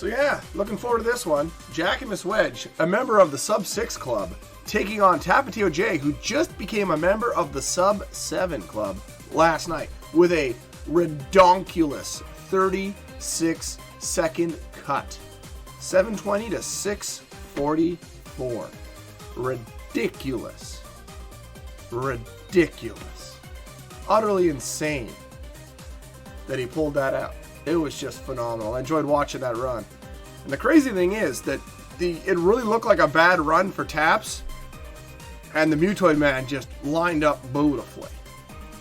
So yeah, looking forward to this one. JackimusWedge, a member of the Sub 6 Club, taking on TapatioJ, who just became a member of the Sub 7 Club last night with a redonkulous 36-second cut. 720 to 644. Ridiculous. Ridiculous. Utterly insane that he pulled that out. It was just phenomenal. I enjoyed watching that run. And the crazy thing is that it really looked like a bad run for Taps, and the Mutoid Man just lined up beautifully.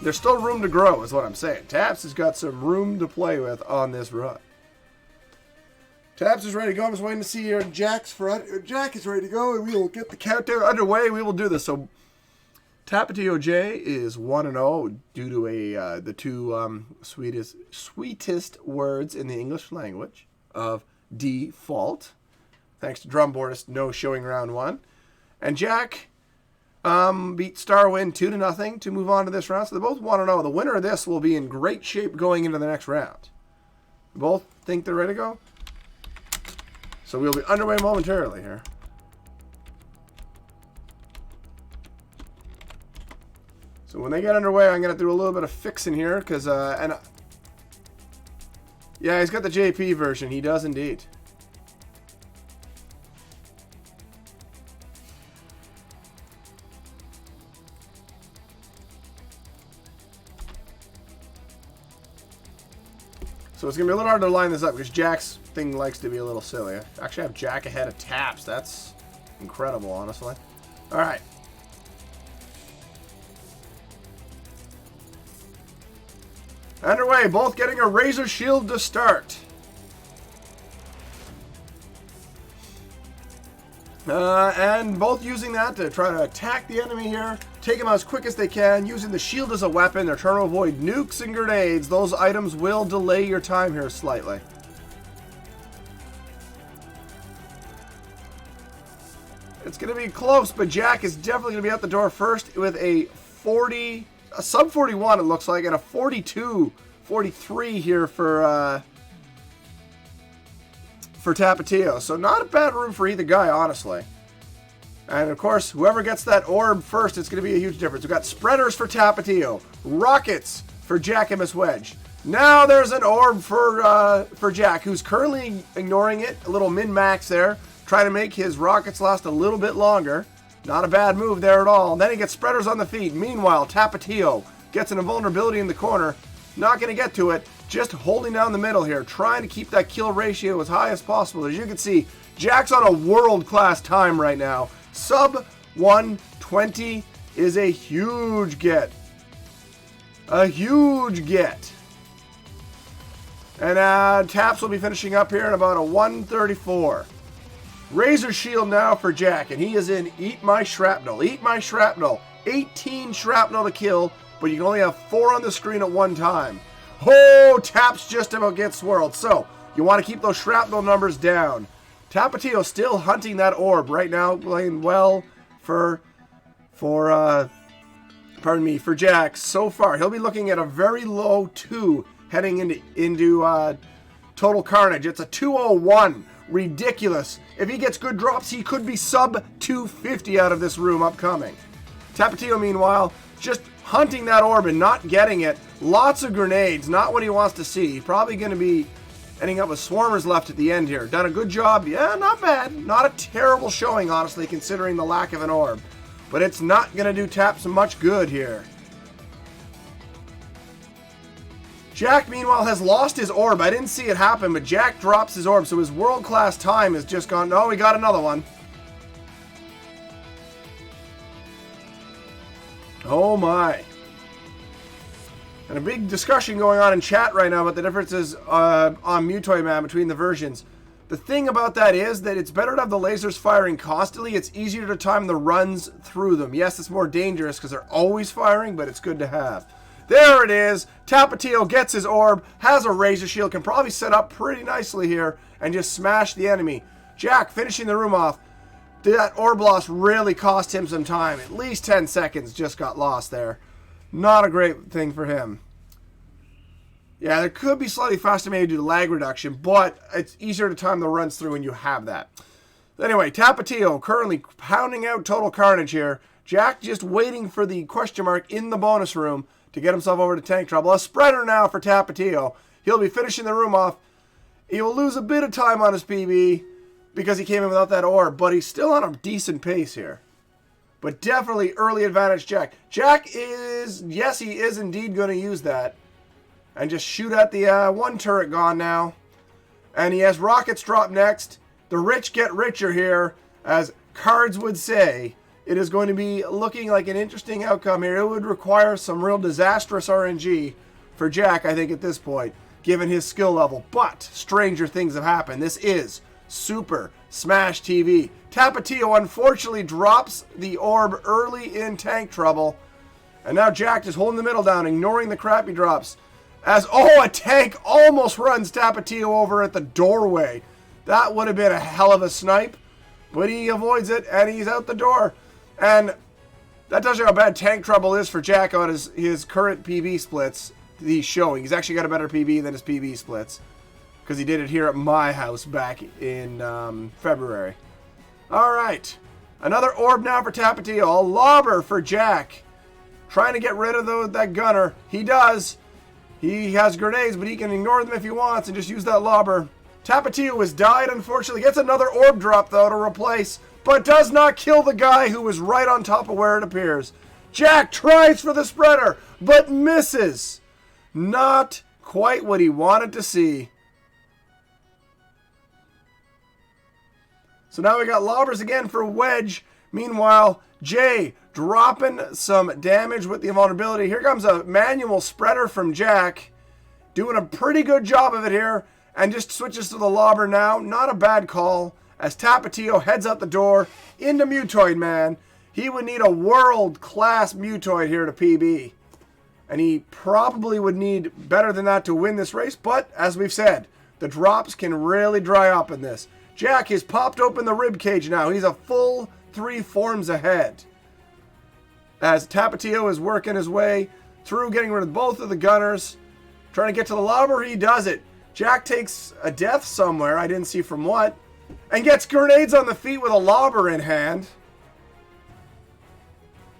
There's still room to grow, is what I'm saying. Taps has got some room to play with on this run. Taps is ready to go. I'm just waiting to see here Jack's front. Jack is ready to go, and we will get the countdown underway. We will do this. So TapatioJ is 1-0 due to the two sweetest words in the English language of default. Thanks to Drumboardist, no showing round one. And Jack beat Starwind 2-0 to move on to this round. So they're both 1-0. The winner of this will be in great shape going into the next round. Both think they're ready to go? So we'll be underway momentarily here. So when they get underway, I'm going to do a little bit of fixing here, because, yeah, he's got the JP version. He does indeed. So it's going to be a little hard to line this up, because Jack's thing likes to be a little silly. I actually have Jack ahead of Taps. That's incredible, honestly. All right. Underway, both getting a Razor Shield to start. And both using that to try to attack the enemy here. Take them out as quick as they can. Using the shield as a weapon. They're trying to avoid nukes and grenades. Those items will delay your time here slightly. It's going to be close, but Jack is definitely going to be out the door first with a sub 41, it looks like, and a 42, 43 here for Tapatio. So not a bad room for either guy, honestly. And of course, whoever gets that orb first, it's going to be a huge difference. We've got spreaders for Tapatio, rockets for JackimusWedge. Now there's an orb for Jack, who's currently ignoring it. A little min-max there, trying to make his rockets last a little bit longer. Not a bad move there at all. And then he gets spreaders on the feet. Meanwhile, Tapatio gets an invulnerability in the corner. Not going to get to it. Just holding down the middle here. Trying to keep that kill ratio as high as possible. As you can see, Jack's on a world-class time right now. Sub 120 is a huge get. A huge get. And Taps will be finishing up here in about a 134. Razor Shield now for Jack, and he is in Eat My Shrapnel. Eat My Shrapnel. 18 shrapnel to kill, but you can only have 4 on the screen at one time. Oh, Taps just about gets swirled. So, you want to keep those shrapnel numbers down. Tapatio still hunting that orb right now, playing well for Jack so far. He'll be looking at a very low 2 heading into Total Carnage. It's a 201. Ridiculous. If he gets good drops, he could be sub 250 out of this room upcoming. Tapatio, meanwhile, just hunting that orb and not getting it. Lots of grenades, not what he wants to see. Probably going to be ending up with swarmers left at the end here. Done a good job. Yeah, not bad. Not a terrible showing, honestly, considering the lack of an orb. But it's not going to do Taps much good here. Jack, meanwhile, has lost his orb. I didn't see it happen, but Jack drops his orb, so his world-class time has just gone. No, we got another one. Oh, my. And a big discussion going on in chat right now about the differences on Mutoid Man between the versions. The thing about that is that it's better to have the lasers firing constantly. It's easier to time the runs through them. Yes, it's more dangerous because they're always firing, but it's good to have. There it is. Tapatio gets his orb, has a Razor Shield, can probably set up pretty nicely here and just smash the enemy. Jack finishing the room off. That orb loss really cost him some time. At least 10 seconds just got lost there. Not a great thing for him. Yeah, there could be slightly faster maybe due to lag reduction, but it's easier to time the runs through when you have that. Anyway, Tapatio currently pounding out total carnage here. Jack just waiting for the question mark in the bonus room to get himself over to tank trouble. A spreader now for Tapatio. He'll be finishing the room off. He will lose a bit of time on his PB because he came in without that orb, but he's still on a decent pace here. But definitely early advantage Jack. Jack is, yes, he is indeed going to use that. And just shoot at the one turret gone now. And he has rockets drop next. The rich get richer here, as cards would say. It is going to be looking like an interesting outcome here. It would require some real disastrous RNG for Jack, I think, at this point, given his skill level. But stranger things have happened. This is Super Smash TV. Tapatio unfortunately drops the orb early in tank trouble. And now Jack is holding the middle down, ignoring the crappy drops. As, oh, a tank almost runs Tapatio over at the doorway. That would have been a hell of a snipe. But he avoids it, and he's out the door. And that tells you how bad tank trouble is for Jack on his current PB splits that he's showing. He's actually got a better PB than his PB splits, because he did it here at my house back in February. All right. Another orb now for Tapatio. A lobber for Jack. Trying to get rid of that gunner. He does. He has grenades, but he can ignore them if he wants and just use that lobber. Tapatio has died, unfortunately. Gets another orb drop, though, to replace, but does not kill the guy who was right on top of where it appears. Jack tries for the spreader, but misses. Not quite what he wanted to see. So now we got lobbers again for Wedge. Meanwhile, Jay dropping some damage with the invulnerability. Here comes a manual spreader from Jack. Doing a pretty good job of it here. And just switches to the lobber now. Not a bad call. As Tapatio heads out the door into Mutoid Man. He would need a world-class Mutoid here to PB. And he probably would need better than that to win this race. But, as we've said, the drops can really dry up in this. Jack has popped open the rib cage now. He's a full 3 forms ahead. As Tapatio is working his way through, getting rid of both of the gunners. Trying to get to the lobber, he does it. Jack takes a death somewhere, I didn't see from what, and gets grenades on the feet with a lobber in hand.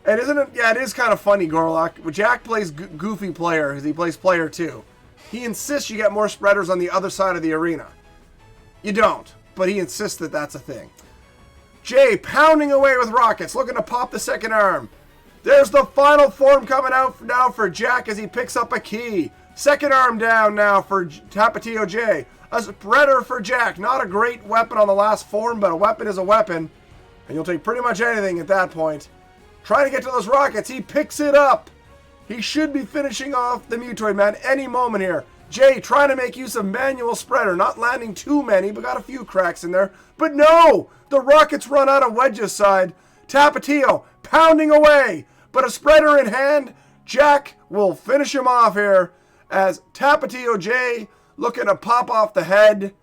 And isn't it? Yeah, it is kind of funny, Gorlock. Jack plays goofy player as he plays player 2. He insists you get more spreaders on the other side of the arena. You don't, but he insists that that's a thing. Jay pounding away with rockets, looking to pop the second arm. There's the final form coming out now for Jack as he picks up a key. Second arm down now for TapatioJ. A spreader for Jack. Not a great weapon on the last form, but a weapon is a weapon. And you'll take pretty much anything at that point. Trying to get to those rockets. He picks it up. He should be finishing off the Mutoid Man any moment here. Jay trying to make use of manual spreader. Not landing too many, but got a few cracks in there. But no! The rockets run out of Wedge's side. Tapatio pounding away. But a spreader in hand. Jack will finish him off here. As TapatioJ looking to pop off the head.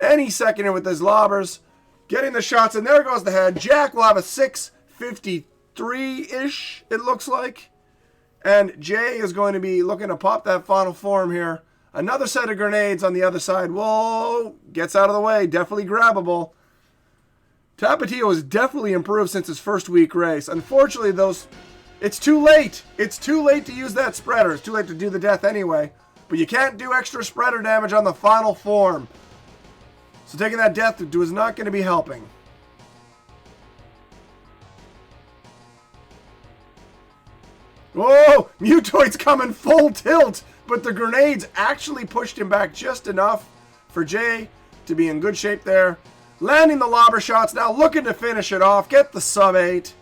Any second here with his lobbers. Getting the shots, and there goes the head. Jack will have a 653-ish, it looks like. And Jay is going to be looking to pop that final form here. Another set of grenades on the other side. Whoa, gets out of the way. Definitely grabbable. Tapatio has definitely improved since his first week race. Unfortunately, it's too late. It's too late to use that spreader. It's too late to do the death anyway. But you can't do extra spreader damage on the final form. So taking that death is not going to be helping. Whoa! Mutoid's coming full tilt. But the grenades actually pushed him back just enough for Jay to be in good shape there. Landing the lobber shots now. Looking to finish it off. Get the sub 8.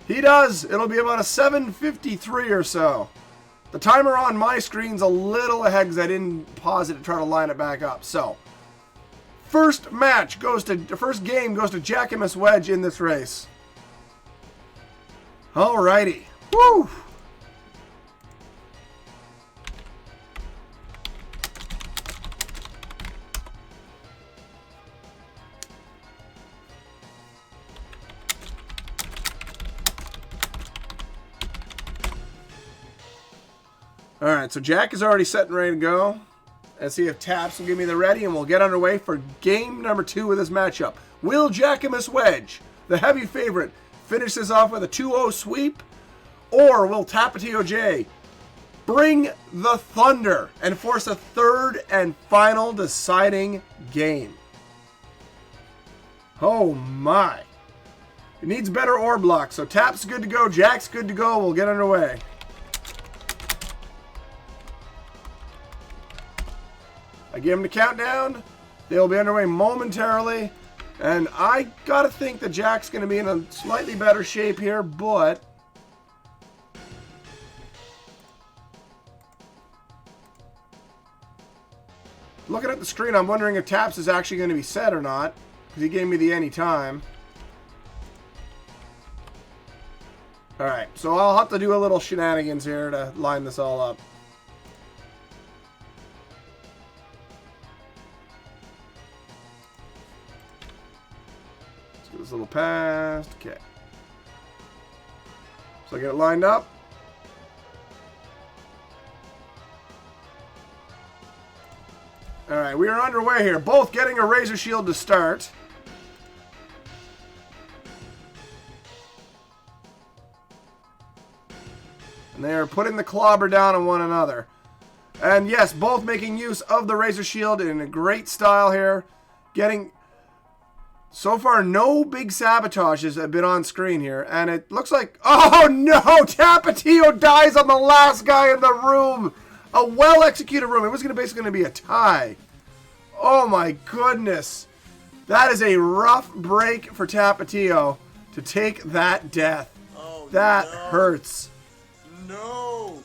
He does. It'll be about a 7:53 or so. The timer on my screen's a little ahead because I didn't pause it to try to line it back up. So, first game goes to JackimusWedge in this race. Alrighty. Woo! Alright, so Jack is already set and ready to go. Let's see if Taps will give me the ready, and we'll get underway for game number 2 of this matchup. Will JackimusWedge, the heavy favorite, finish this off with a 2-0 sweep? Or will TapatioJ bring the thunder and force a third and final deciding game? Oh my. It needs better orb luck, so Tap's good to go, Jack's good to go, we'll get underway. I give them the countdown. They'll be underway momentarily. And I gotta think that Jack's gonna be in a slightly better shape here, but looking at the screen, I'm wondering if Taps is actually going to be set or not, because he gave me the anytime. Alright, so I'll have to do a little shenanigans here to line this all up. Let's get this little past. Okay. So I get it lined up. Alright, we are underway here. Both getting a Razor Shield to start. And they are putting the clobber down on one another. And yes, both making use of the Razor Shield in a great style here. Getting... So far, no big sabotages have been on screen here. And it looks like... Oh no! Tapatio dies on the last guy in the room! A well-executed room. It was basically going to be a tie. Oh my goodness. That is a rough break for Tapatio to take that death. Oh, that hurts. No.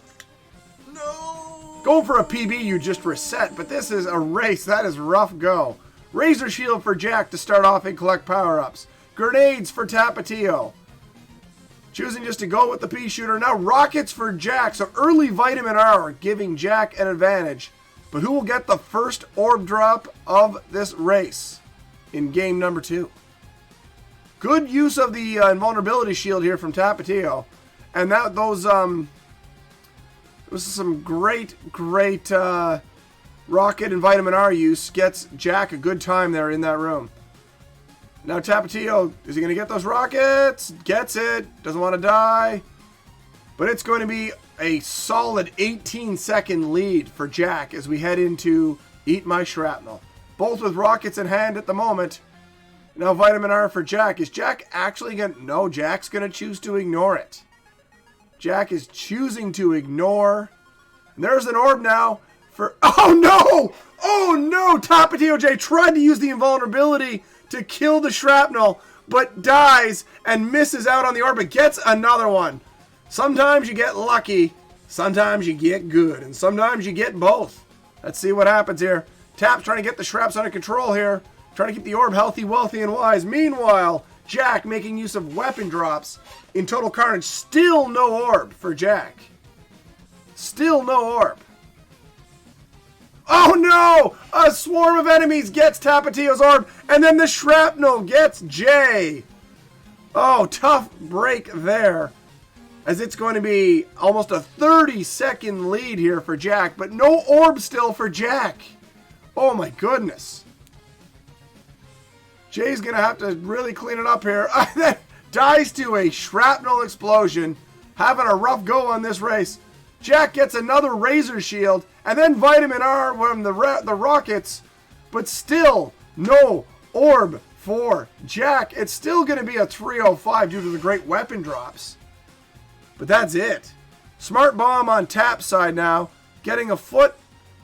No. Go for a PB, you just reset, but this is a race. That is rough go. Razor Shield for Jack to start off and collect power-ups. Grenades for Tapatio. Choosing just to go with the pea shooter. Now rockets for Jack. So early Vitamin R giving Jack an advantage. But who will get the first orb drop of this race in game number 2? Good use of the invulnerability shield here from Tapatio. And that those this is some great rocket and Vitamin R use. Gets Jack a good time there in that room. Now Tapatio, is he going to get those rockets? Gets it. Doesn't want to die. But it's going to be a solid 18-second lead for Jack as we head into Eat My Shrapnel. Both with rockets in hand at the moment. Now Vitamin R for Jack. Is Jack actually going to... No, Jack's going to choose to ignore it. Jack is choosing to ignore. And there's an orb now for... Oh no! Oh no! TapatioJ tried to use the invulnerability to kill the shrapnel, but dies and misses out on the orb, but gets another one. Sometimes you get lucky, sometimes you get good, and sometimes you get both. Let's see what happens here. Tap's trying to get the shrapnel under control here, trying to keep the orb healthy, wealthy, and wise. Meanwhile, Jack making use of weapon drops in Total Carnage. Still no orb for Jack. Still no orb. Oh no! A swarm of enemies gets Tapatio's orb, and then the shrapnel gets Jay. Oh, tough break there. As it's going to be almost a 30-second lead here for Jack, but no orb still for Jack. Oh my goodness. Jay's going to have to really clean it up here. Dies to a shrapnel explosion. Having a rough go on this race. Jack gets another Razor Shield, and then Vitamin R from the rockets, but still no orb for Jack. It's still going to be a 305 due to the great weapon drops. But that's it. Smart Bomb on Tap's side now, getting a foot,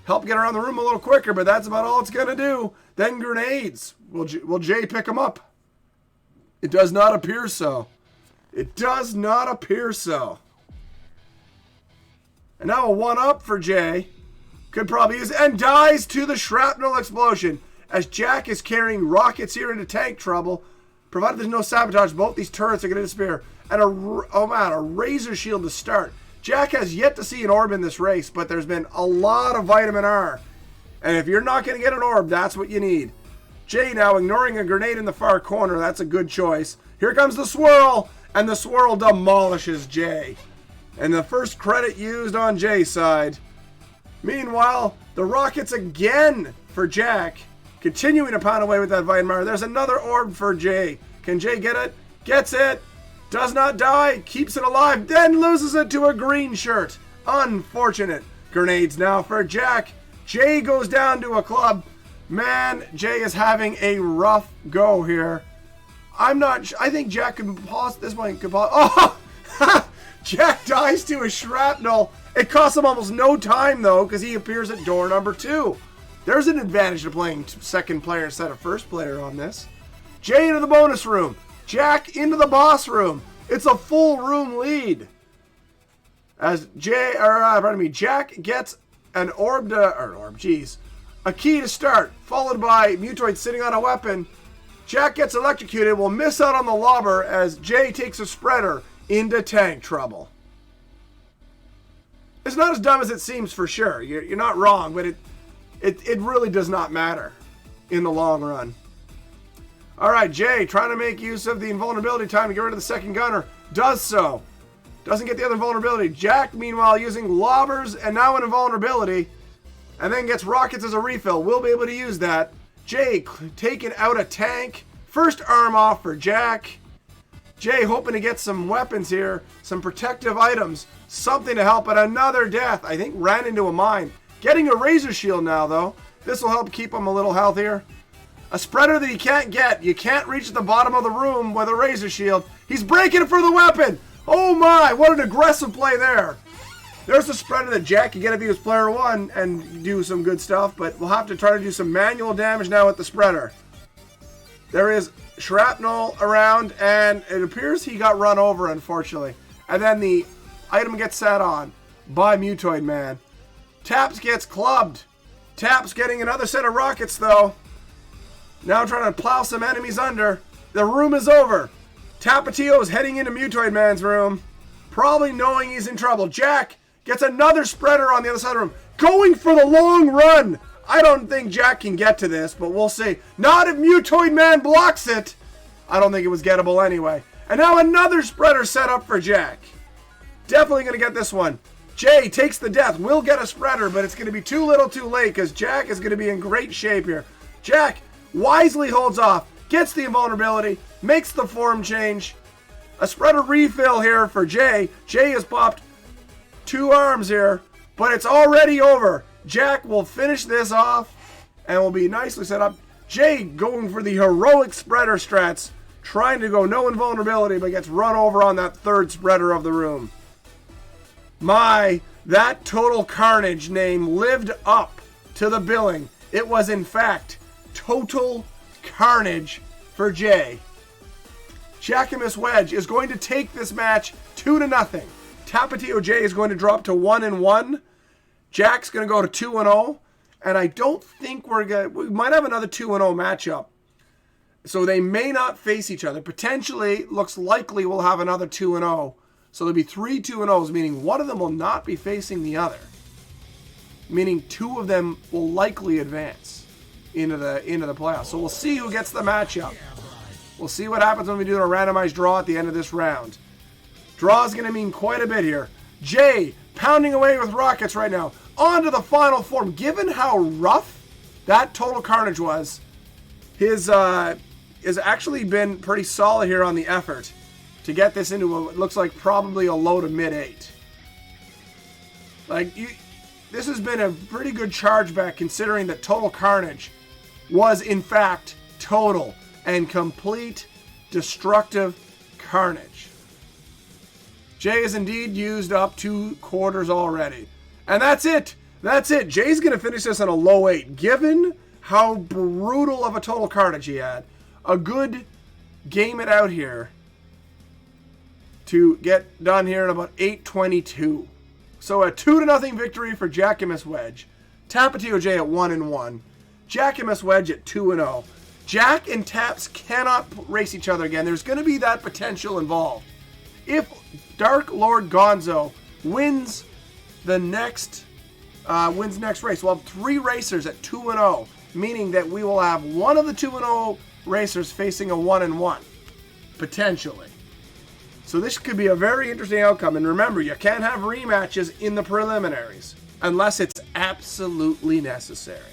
help get around the room a little quicker, but that's about all it's going to do. Then grenades. Will Jay pick them up? It does not appear so. It does not appear so. And now a 1-up for Jay. Could probably use it. And dies to the shrapnel explosion. As Jack is carrying rockets here into tank trouble. Provided there's no sabotage, both these turrets are going to disappear. And a Razor Shield to start. Jack has yet to see an orb in this race, but there's been a lot of Vitamin R. And if you're not going to get an orb, that's what you need. Jay now ignoring a grenade in the far corner. That's a good choice. Here comes the swirl. And the swirl demolishes Jay. And the first credit used on Jay's side. Meanwhile, the Rockets again for Jack. Continuing to pound away with that Weidmar. There's another orb for Jay. Can Jay get it? Gets it. Does not die. Keeps it alive. Then loses it to a green shirt. Unfortunate. Grenades now for Jack. Jay goes down to a club. Man, Jay is having a rough go here. I'm not... I think Jack can pause. This one could pause. Oh! Jack dies to a shrapnel. It costs him almost no time, though, because he appears at door number 2. There's an advantage to playing second player instead of first player on this. Jay into the bonus room. Jack into the boss room. It's a full room lead. As Jack gets an a key to start, followed by Mutoid sitting on a weapon. Jack gets electrocuted, will miss out on the lobber as Jay takes a spreader into tank trouble. It's not as dumb as it seems for sure. You're not wrong, but it really does not matter in the long run. Alright, Jay trying to make use of the invulnerability time to get rid of the second gunner. Does so. Doesn't get the other vulnerability. Jack, meanwhile, using lobbers and now an invulnerability. And then gets rockets as a refill. Will be able to use that. Jay taking out a tank. First arm off for Jack. Jay hoping to get some weapons here. Some protective items. Something to help, but another death. I think ran into a mine. Getting a razor shield now, though. This will help keep him a little healthier. A spreader that he can't get. You can't reach the bottom of the room with a razor shield. He's breaking for the weapon. Oh my, what an aggressive play there. There's a spreader that Jack can get if he was player 1 and do some good stuff, but we'll have to try to do some manual damage now with the spreader. There is shrapnel around, and it appears he got run over, unfortunately. And then the item gets sat on by Mutoid Man. Taps gets clubbed. Taps getting another set of rockets, though. Now trying to plow some enemies under. The room is over. Tapatio is heading into Mutoid Man's room, probably knowing he's in trouble. Jack gets another spreader on the other side of the room, going for the long run. I don't think Jack can get to this, but we'll see. Not if Mutoid Man blocks it. I don't think it was gettable anyway. And now another spreader set up for Jack. Definitely going to get this one. Jay takes the death. Will get a spreader, but it's going to be too little too late because Jack is going to be in great shape here. Jack wisely holds off, gets the invulnerability, makes the form change. A spreader refill here for Jay. Jay has popped 2 arms here, but it's already over. Jack will finish this off and will be nicely set up. Jay going for the heroic spreader strats, trying to go no invulnerability, but gets run over on that third spreader of the room. My, that Total Carnage name lived up to the billing. It was, in fact, Total Carnage for Jay. JackimusWedge is going to take this match 2-0. TapatioJ is going to drop to 1-1. Jack's going to go to 2-0. And I don't think we might have another 2-0 matchup. So they may not face each other. Potentially, looks likely we'll have another 2-0. So there'll be 3 2-0s, meaning one of them will not be facing the other. Meaning 2 of them will likely advance into the playoffs. So we'll see who gets the matchup. We'll see what happens when we do a randomized draw at the end of this round. Draw is going to mean quite a bit here. Jay pounding away with rockets right now. On to the final form. Given how rough that Total Carnage was, his has actually been pretty solid here on the effort to get this into what looks like probably a low to mid-8. This has been a pretty good chargeback considering that Total Carnage was in fact total and complete destructive carnage. Jay has indeed used up 2 quarters already. And that's it. That's it. Jay's going to finish this on a low 8. Given how brutal of a Total Carnage he had, a good game it out here to get done here in about 8:22. So a 2-0 victory for JackimusWedge. TapatioJ at 1-1. JackimusWedge at 2-0. Jack and Taps cannot race each other again. There's going to be that potential involved. If Dark Lord Gonzo wins the next race, we'll have 3 racers at 2-0, meaning that we will have one of the 2-0 racers facing a 1-1, potentially. So this could be a very interesting outcome. And remember, you can't have rematches in the preliminaries unless it's absolutely necessary.